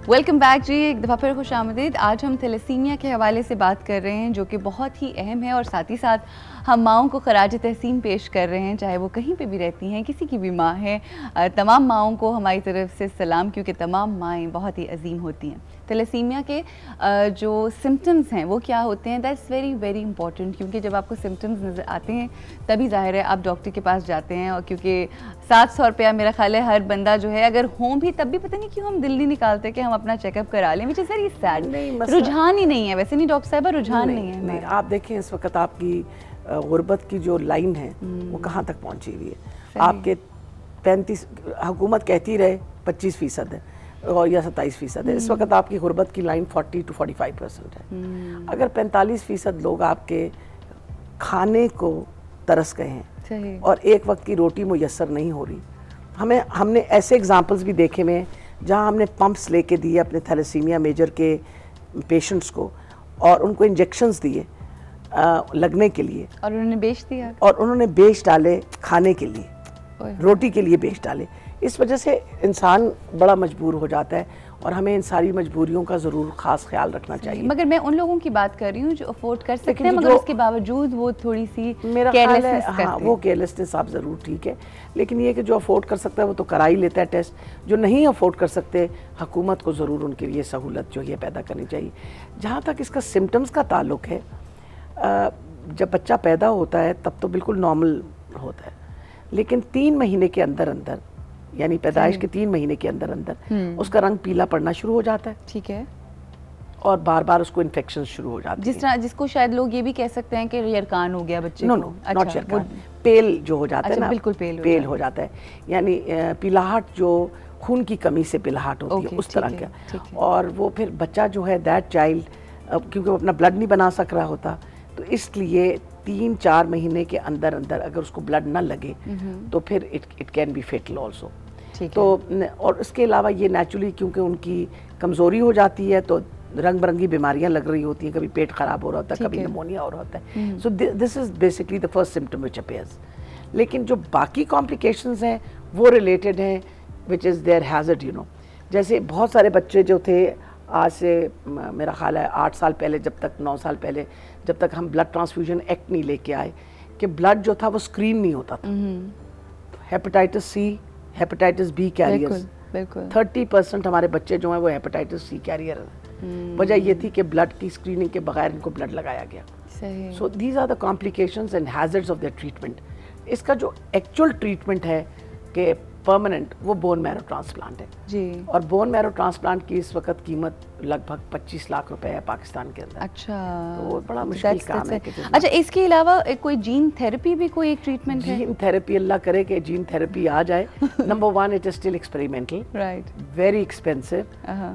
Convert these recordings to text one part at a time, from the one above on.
Welcome back जी, एक दफ़ा फिर खुश आमदीद। आज हम थैलेसीमिया के हवाले से बात कर रहे हैं जो कि बहुत ही अहम है और साथ ही साथ हम माओं को खराज तहसीन पेश कर रहे हैं, चाहे वो कहीं पे भी रहती हैं, किसी की भी माँ है। तमाम माओं को हमारी तरफ से सलाम, क्योंकि तमाम माएँ बहुत ही अजीम होती हैं। थैलेसीमिया के जो सिम्टम्स हैं वो क्या होते हैं, दैट्स वेरी वेरी इंपॉर्टेंट, क्योंकि जब आपको सिम्टम्स नज़र आते हैं तभी ज़ाहिर है आप डॉक्टर के पास जाते हैं। और क्योंकि 700 रुपया मेरा ख्याल है हर बंदा जो है, अगर हों भी तब भी पता नहीं क्यों हम दिल नहीं निकालते कि हम अपना चेकअप करा लें, विच इज़ वेरी सैड। रुझान ही नहीं है, वैसे नहीं डॉक्टर साहब, रुझान नहीं है। नहीं, आप देखें इस वक्त आपकी गुर्बत की जो लाइन है वो कहाँ तक पहुँची हुई है। आपके 35, हुकूमत कहती रहे 25% है और या 27% है, इस वक्त आपकी गुर्बत की लाइन 40 to 45% है। अगर 45% लोग आपके खाने को तरस गए हैं और एक वक्त की रोटी मुयस्सर नहीं हो रही, हमने ऐसे एग्जाम्पल्स भी देखे में जहाँ हमने पंप्स लेके दिए अपने थैलेसीमिया मेजर के पेशेंट्स को और उनको इंजेक्शंस दिए लगने के लिए, और उन्होंने बेच दिया, और उन्होंने बेच डाले खाने के लिए, रोटी के लिए बेच डाले। इस वजह से इंसान बड़ा मजबूर हो जाता है और हमें इन सारी मजबूरियों का ज़रूर ख़ास ख्याल रखना चाहिए। मगर मैं उन लोगों की बात कर रही हूँ जो अफोर्ड कर सकते हैं, मगर उसके बावजूद वो थोड़ी सी मेरा ख्याल है, हाँ, वो केयरलेसनेस आप ज़रूर ठीक है, लेकिन ये कि जो अफोर्ड कर सकता है वो तो करा ही लेता है टेस्ट। जो नहीं अफोर्ड कर सकते, हुकूमत को ज़रूर उनके लिए सहूलत जो है पैदा करनी चाहिए। जहाँ तक इसका सिम्टम्स का ताल्लुक है, जब बच्चा पैदा होता है तब तो बिल्कुल नॉर्मल होता है, लेकिन 3 महीने के अंदर अंदर, यानी पैदाइश के 3 महीने के अंदर अंदर उसका रंग पीला पड़ना शुरू हो जाता है। ठीक है। और बार बार उसको इन्फेक्शन शुरू हो जाती है, जिस तरह जिसको शायद लोग ये भी कह सकते हैं कि यरकान हो गया बच्चे को। नॉट यरकान, पेल जो हो जाता है ना, बिल्कुल पेल हो जाता है, यानी पीलाहट जो खून की कमी से पीलाहट होती है, उस तरह का। और वो फिर बच्चा जो है, दैट चाइल्ड, क्योंकि वो अपना ब्लड नहीं बना सक रहा होता, तो इसलिए 3-4 महीने के अंदर अंदर अगर उसको ब्लड ना लगे तो फिर it can be fatal also. तो और इसके अलावा ये नेचुरली क्योंकि उनकी कमज़ोरी हो जाती है तो रंग बिरंगी बीमारियां लग रही होती हैं, कभी पेट खराब हो रहा होता है, कभी निमोनिया हो रहा होता है। So this is basically the first symptom which appears. लेकिन जो बाकी कॉम्प्लिकेशंस हैं वो रिलेटेड हैं which is their hazard, you know. जैसे बहुत सारे बच्चे जो थे, आज से मेरा ख्याल है 8 साल पहले, जब तक 9 साल पहले, जब तक हम ब्लड ट्रांसफ्यूजन एक्ट नहीं लेके आए कि ब्लड जो था वो स्क्रीन नहीं होता था। Hepatitis C, hepatitis B carriers, 30% हमारे बच्चे जो हैं वो हेपेटाइटिस सी कैरियर हैं। वजह ये थी कि ब्लड की स्क्रीनिंग के बगैर इनको ब्लड लगाया गया। So these are the complications and hazards of their treatment. इसका जो एक्चुअल ट्रीटमेंट है कि परमानेंट, वो बोन मैरो ट्रांसप्लांट है जी। और बोन मैरो ट्रांसप्लांट की इस वक्त कीमत लगभग 25 लाख रुपए है पाकिस्तान के अंदर। अच्छा, तो वो बड़ा मुश्किल काम है। अच्छा, इसके अलावा कोई जीन थेरेपी भी कोई एक ट्रीटमेंट है? जीन थेरेपी, अल्लाह करे कि जीन थेरेपी आ जाए। Number 1, it is still experimental, right, very expensive,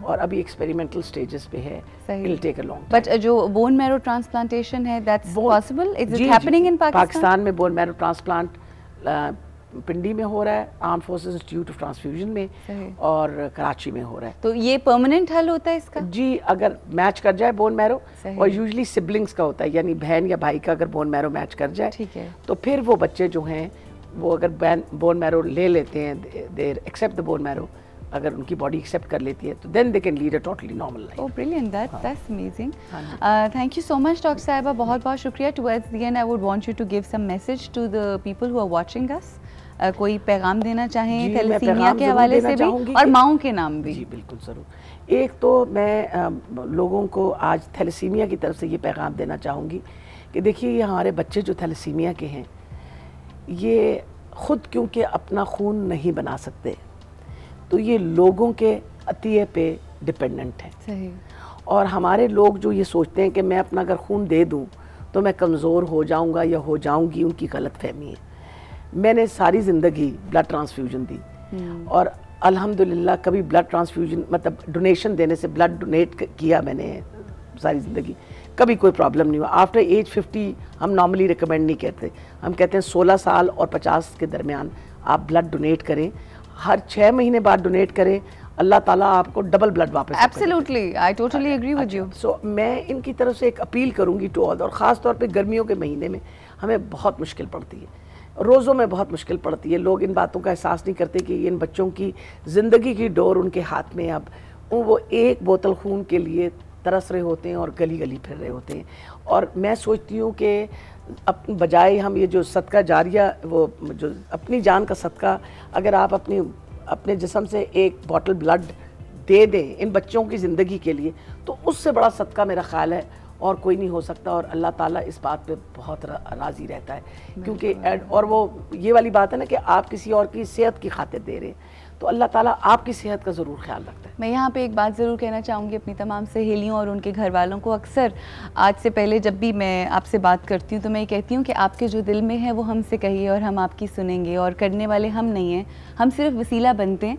और अभी एक्सपेरिमेंटल स्टेजेस पे है, it will take a long time. But जो बोन मैरो ट्रांसप्लांटेशन है, that's possible, is it happening in Pakistan में बोन मैरो ट्रांसप्लांट पिंडी में हो रहा है, armed forces institute of transfusion में, और कराची में हो रहा है। तो ये परमानेंट हल होता है इसका? जी, अगर मैच कर जाए बोन मैरो, और यूजुअली सिबलिंग्स का होता है, यानी बहन या भाई का अगर बोन मैरो मैच कर जाए, ठीक है, तो फिर वो बच्चे जो हैं वो अगर बोन मैरो ले लेते हैं, they accept the bone marrow, अगर उनकी बॉडी एक्सेप्ट कर लेती है तो then they can lead a totally normal life. Oh brilliant, that's amazing. Thank you so much doctor साहिबा, बहुत बहुत शुक्रिया। Towards the end I would want you to give some message to the people who are watching us. कोई पैगाम देना चाहें thalassaemia के हवाले से भी और माओं के नाम भी? जी बिल्कुल ज़रूर। एक तो मैं लोगों को आज थैलेसीमिया की तरफ से ये पैगाम देना चाहूँगी कि देखिए, ये हमारे बच्चे जो थैलेसीमिया के हैं, ये ख़ुद क्योंकि अपना खून नहीं बना सकते, तो ये लोगों के अतिये पे डिपेंडेंट है। सही। और हमारे लोग जो ये सोचते हैं कि मैं अपना अगर खून दे दूँ तो मैं कमज़ोर हो जाऊँगा या हो जाऊँगी, उनकी गलत फहमी है। मैंने सारी ज़िंदगी ब्लड ट्रांसफ्यूजन दी, और अल्हम्दुलिल्लाह कभी ब्लड ट्रांसफ्यूजन मतलब डोनेशन देने से, ब्लड डोनेट किया मैंने सारी ज़िंदगी, कभी कोई प्रॉब्लम नहीं हुआ। आफ्टर एज 50 हम नॉर्मली रिकमेंड नहीं करते, हम कहते हैं 16 साल और 50 के दरमियान आप ब्लड डोनेट करें, हर 6 महीने बाद डोनेट करें, अल्लाह ताला आपको डबल ब्लड वापस। Absolutely, I totally agree with you. So मैं इनकी तरफ से एक अपील करूंगी टू ऑल, और ख़ास तौर पे गर्मियों के महीने में हमें बहुत मुश्किल पड़ती है, रोज़ों में बहुत मुश्किल पड़ती है। लोग इन बातों का एहसास नहीं करते कि इन बच्चों की ज़िंदगी की डोर उनके हाथ में, अब वो एक बोतल खून के लिए तरस रहे होते हैं और गली गली फिर रहे होते हैं। और मैं सोचती हूँ कि बजाय हम ये जो सदका जारिया, वो जो अपनी जान का सदका, अगर आप अपने जिस्म से एक बॉटल ब्लड दे दें इन बच्चों की ज़िंदगी के लिए, तो उससे बड़ा सदका मेरा ख्याल है और कोई नहीं हो सकता। और अल्लाह ताला इस बात पे बहुत राज़ी रहता है, क्योंकि और वो ये वाली बात है ना कि आप किसी और की सेहत की खातिर दे रहे हैं, तो अल्लाह ताला आपकी सेहत का ज़रूर ख्याल रखता है। मैं यहाँ पे एक बात ज़रूर कहना चाहूँगी अपनी तमाम सहेलियों और उनके घर वालों को। अक्सर आज से पहले जब भी मैं आपसे बात करती हूँ तो मैं कहती हूँ कि आपके जो दिल में है वो हमसे कहिए और हम आपकी सुनेंगे, और करने वाले हम नहीं हैं, हम सिर्फ वसीला बनते हैं,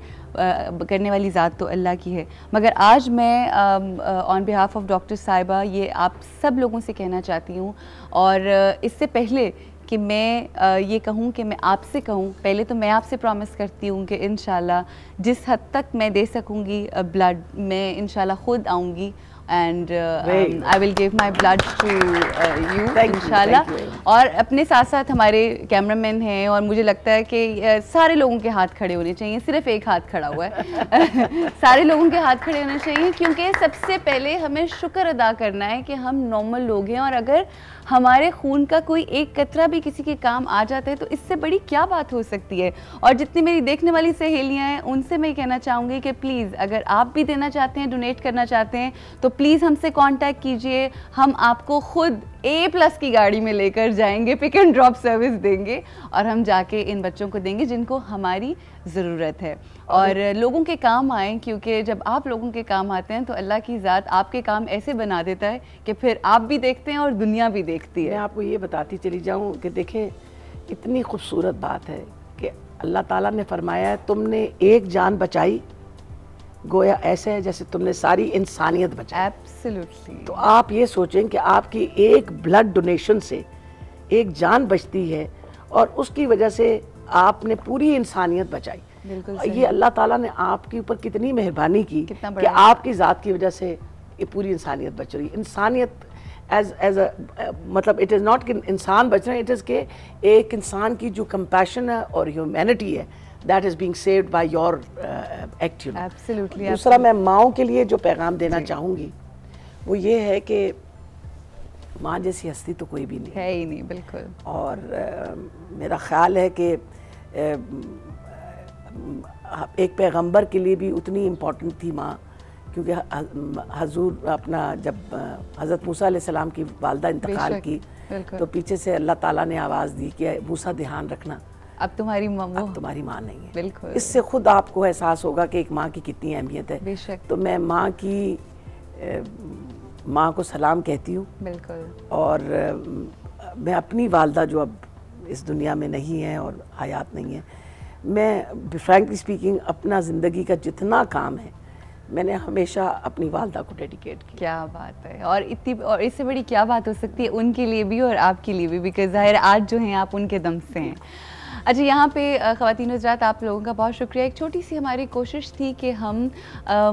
करने वाली ज़ात तो अल्लाह की है। मगर आज मैं ऑन बिहाफ ऑफ डॉक्टर साहिबा ये आप सब लोगों से कहना चाहती हूँ, और इससे पहले कि मैं ये कहूँ कि मैं आपसे कहूँ, पहले तो मैं आपसे प्रॉमिस करती हूँ कि इंशाल्लाह जिस हद तक मैं दे सकूँगी ब्लड, मैं इंशाल्लाह खुद आऊँगी and I will give my blood to you इंशाल्लाह। और अपने साथ साथ हमारे कैमरामैन हैं, और मुझे लगता है कि सारे लोगों के हाथ खड़े होने चाहिए, सिर्फ एक हाथ खड़ा हुआ है सारे लोगों के हाथ खड़े होने चाहिए, क्योंकि सबसे पहले हमें शुक्र अदा करना है कि हम नॉर्मल लोग हैं, और अगर हमारे खून का कोई एक कतरा भी किसी के काम आ जाता है तो इससे बड़ी क्या बात हो सकती है। और जितनी मेरी देखने वाली सहेलियां हैं उनसे मैं कहना चाहूँगी कि प्लीज़ अगर आप भी देना चाहते हैं, डोनेट करना चाहते हैं, तो प्लीज़ हमसे कांटेक्ट कीजिए। हम आपको खुद A+ की गाड़ी में लेकर जाएंगे, पिक एंड ड्रॉप सर्विस देंगे, और हम जाके इन बच्चों को देंगे जिनको हमारी ज़रूरत है, और लोगों के काम आएँ, क्योंकि जब आप लोगों के काम आते हैं तो अल्लाह की ज़ात आपके काम ऐसे बना देता है कि फिर आप भी देखते हैं और दुनिया भी देखती है। मैं आपको ये बताती चली जाऊँ कि देखें, इतनी खूबसूरत बात है कि अल्लाह ताला ने फरमाया है तुमने एक जान बचाई, गोया ऐसे है जैसे तुमने सारी इंसानियत बचाई। एब्सोल्युटली। तो आप ये सोचें कि आपकी एक ब्लड डोनेशन से एक जान बचती है, और उसकी वजह से आपने पूरी इंसानियत बचाई। बिल्कुल ये अल्लाह ताला ने आपके ऊपर कितनी मेहरबानी की कि आपकी ज़ात की वजह से ये पूरी इंसानियत बच रही है। इंसानियत एज मतलब इट इज़ नॉट कि इंसान बच रहे हैं, इट इज़ के एक इंसान की जो कंपैशन है और ह्यूमैनिटी है, that is being saved by your act. Absolutely. दूसरा, मैं माँओं के लिए जो पैगाम देना चाहूँगी वो ये है कि माँ जैसी हस्ती तो कोई भी नहीं है ही नहीं। बिल्कुल। और मेरा ख्याल है कि एक पैगंबर के लिए भी उतनी इम्पोर्टेंट थी माँ, क्योंकि हजूर अपना जब हज़रत मूसा अलैहिस्सलाम की वालदा इंतकाल की तो पीछे से अल्लाह ताला ने आवाज़ दी कि मूसा ध्यान रखना, अब तुम्हारी माँ नहीं है। बिल्कुल। इससे खुद आपको एहसास होगा कि एक माँ की कितनी अहमियत है। बेशक। तो मैं माँ को सलाम कहती हूँ। बिल्कुल। और मैं अपनी वालदा जो अब इस दुनिया में नहीं है और हयात नहीं है, मैं फ्रैंकली स्पीकिंग अपना ज़िंदगी का जितना काम है मैंने हमेशा अपनी वालदा को डेडिकेट किया। क्या बात है। और इससे बड़ी क्या बात हो सकती है उनके लिए भी और आपके लिए भी, बिकॉज ज़ाहिर आज जो हैं आप उनके दम से हैं। अच्छा, यहाँ पे ख़वातीन हज़रात आप लोगों का बहुत शुक्रिया। एक छोटी सी हमारी कोशिश थी कि हम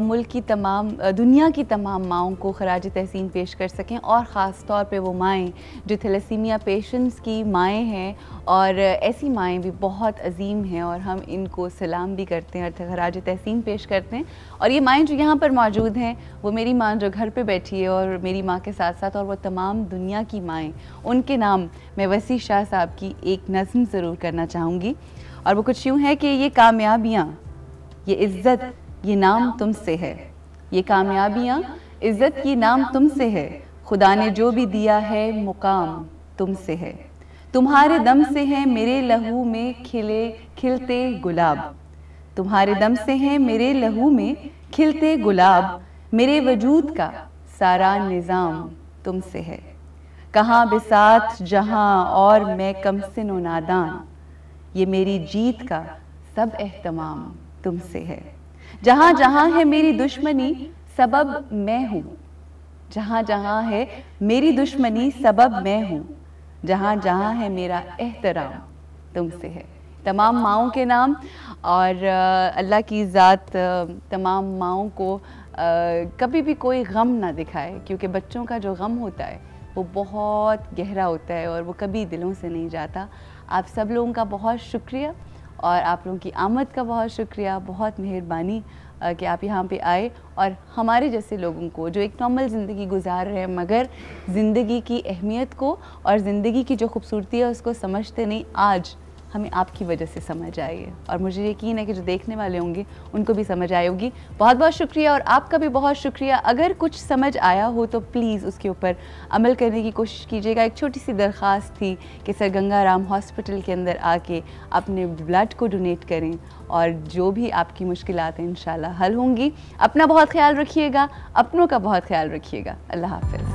मुल्क की तमाम दुनिया की तमाम माँओं को खराज तहसीन पेश कर सकें, और ख़ास तौर पे वो माएँ जो थैलेसीमिया पेशेंट्स की माएँ हैं, और ऐसी माएँ भी बहुत अजीम हैं, और हम इनको सलाम भी करते हैं और खराज तहसीन पेश करते हैं। और ये माएँ जो यहाँ पर मौजूद हैं, वो मेरी माँ जो घर पे बैठी है और मेरी माँ के साथ साथ और वो तमाम दुनिया की माएँ, उनके नाम मैं वसी शाह साहब की एक नज़्म ज़रूर करना चाहूँगी, और वो कुछ यूँ है कि ये कामयाबियाँ, ये इज़्ज़त, ये नाम तुमसे है। ये कामयाबियाँ, इज़्ज़त, ये नाम तुमसे है। खुदा ने जो भी दिया है मुकाम तुमसे है। तुम्हारे दम से है मेरे लहू में खिलते गुलाब। तुम्हारे दम से है मेरे लहू में खिलते गुलाब। मेरे वजूद का सारा निज़ाम तुमसे है। कहाँ बिसात जहाँ और मैं कमसिन व नादान, ये मेरी जीत का सब एहतमाम तुमसे है। जहाँ जहाँ है मेरी दुश्मनी सबब मैं हूँ। जहाँ जहाँ है मेरी दुश्मनी सबब मैं हूँ। जहाँ जहाँ है मेरा एहतराम तुमसे है। तमाम माँओं के नाम, और अल्लाह की ज़ात तमाम माँओं को कभी भी कोई गम ना दिखाए, क्योंकि बच्चों का जो गम होता है वो बहुत गहरा होता है और वो कभी दिलों से नहीं जाता। आप सब लोगों का बहुत शुक्रिया, और आप लोगों की आमद का बहुत शुक्रिया, बहुत मेहरबानी कि आप यहाँ पे आए और हमारे जैसे लोगों को जो एक नॉर्मल ज़िंदगी गुजार रहे हैं मगर ज़िंदगी की अहमियत को और ज़िंदगी की जो खूबसूरती है उसको समझते नहीं, आज हमें आपकी वजह से समझ आई है और मुझे यकीन है कि जो देखने वाले होंगे उनको भी समझ आई होगी। बहुत बहुत शुक्रिया और आपका भी बहुत शुक्रिया। अगर कुछ समझ आया हो तो प्लीज़ उसके ऊपर अमल करने की कोशिश कीजिएगा। एक छोटी सी दरख्वास्त थी कि सर गंगाराम हॉस्पिटल के अंदर आके अपने ब्लड को डोनेट करें और जो भी आपकी मुश्किलात हैं इंशाल्लाह हल होंगी। अपना बहुत ख्याल रखिएगा, अपनों का बहुत ख्याल रखिएगा। अल्लाह हाफ़िज़।